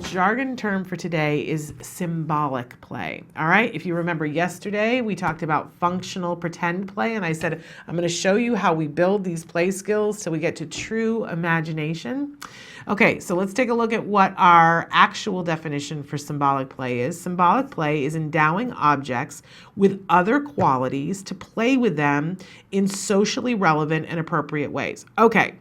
jargon term for today is symbolic play. All right. If you remember yesterday, we talked about functional pretend play, and I said, I'm going to show you how we build these play skills till we get to true imagination. Okay, so let's take a look at what our actual definition for symbolic play is. Symbolic play is endowing objects with other qualities to play with them in socially relevant and appropriate ways. Okay.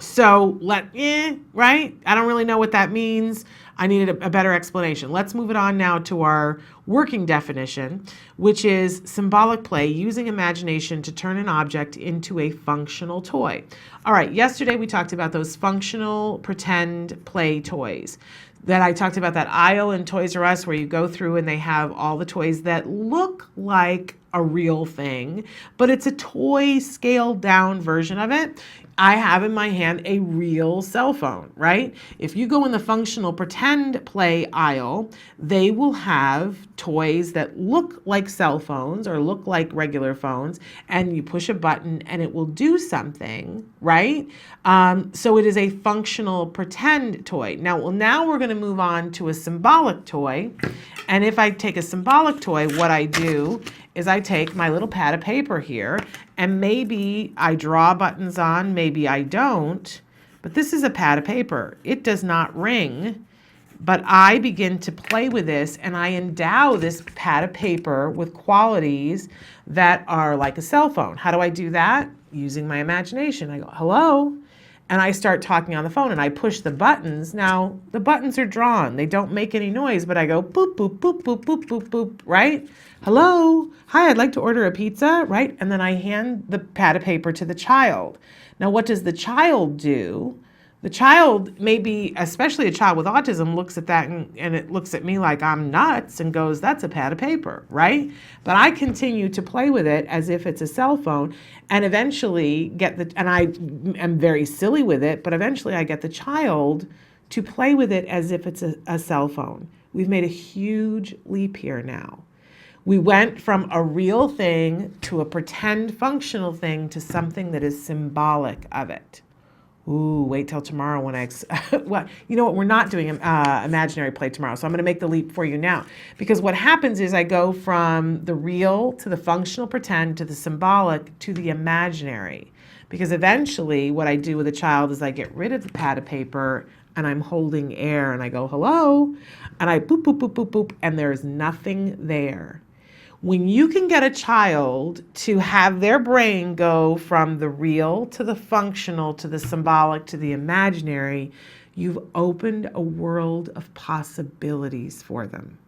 So right? I don't really know what that means. I needed a better explanation. Let's move it on now to our working definition, which is symbolic play, using imagination to turn an object into a functional toy. All right, yesterday we talked about those functional pretend play toys. That I talked about that aisle in Toys R Us where you go through and they have all the toys that look like a real thing, but it's a toy scaled down version of it. I have in my hand a real cell phone, right? If you go in the functional pretend play aisle, they will have toys that look like cell phones or look like regular phones, and you push a button and it will do something, right? So it is a functional pretend toy. Now we're going to move on to a symbolic toy. And if I take a symbolic toy, what I do is I take my little pad of paper here, and maybe I draw buttons on, maybe I don't, but this is a pad of paper. It does not ring, but I begin to play with this, and I endow this pad of paper with qualities that are like a cell phone. How do I do that? Using my imagination. I go, hello, and I start talking on the phone, and I push the buttons. Now, the buttons are drawn. They don't make any noise, but I go boop, boop, boop, boop, boop, boop, boop, right? Hello, hi, I'd like to order a pizza, right? And then I hand the pad of paper to the child. Now, what does the child do? The child, maybe, especially a child with autism, looks at that and it looks at me like I'm nuts and goes, that's a pad of paper, right? But I continue to play with it as if it's a cell phone, and eventually and I am very silly with it, but eventually I get the child to play with it as if it's a cell phone. We've made a huge leap here now. We went from a real thing to a pretend functional thing to something that is symbolic of it. Ooh, wait till tomorrow when well, you know what? We're not doing imaginary play tomorrow, so I'm going to make the leap for you now. Because what happens is I go from the real to the functional pretend to the symbolic to the imaginary. Because eventually what I do with a child is I get rid of the pad of paper and I'm holding air and I go, hello, and I boop, boop, boop, boop, boop, and there's nothing there. When you can get a child to have their brain go from the real to the functional to the symbolic to the imaginary, you've opened a world of possibilities for them.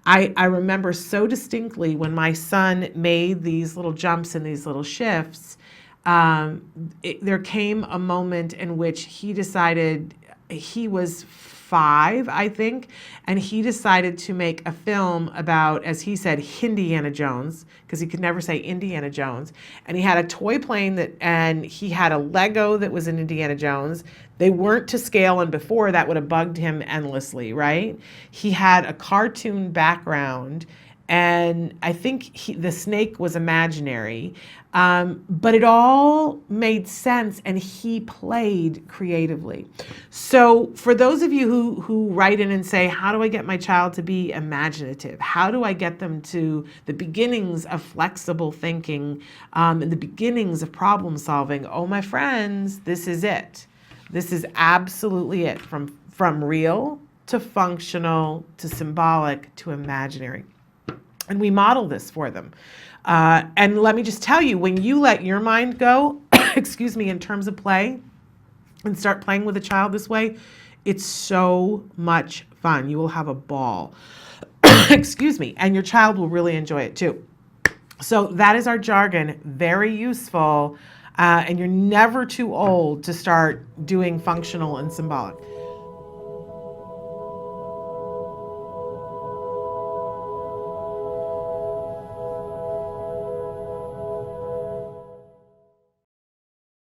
I remember so distinctly when my son made these little jumps and these little shifts, there came a moment in which he decided, he was 5, I think, and he decided to make a film about, as he said, Indiana Jones, because he could never say Indiana Jones. And he had a toy plane and he had a Lego that was an Indiana Jones. They weren't to scale, and before that would have bugged him endlessly, right? He had a cartoon background, and I think the snake was imaginary, but it all made sense, and he played creatively. So for those of you who write in and say, how do I get my child to be imaginative? How do I get them to the beginnings of flexible thinking and the beginnings of problem solving? Oh, my friends, this is it. This is absolutely it, from real to functional to symbolic to imaginary. And we model this for them. And let me just tell you, when you let your mind go, excuse me, in terms of play, and start playing with a child this way, it's so much fun. You will have a ball. Excuse me. And your child will really enjoy it too. So that is our jargon. Very useful. And you're never too old to start doing functional and symbolic.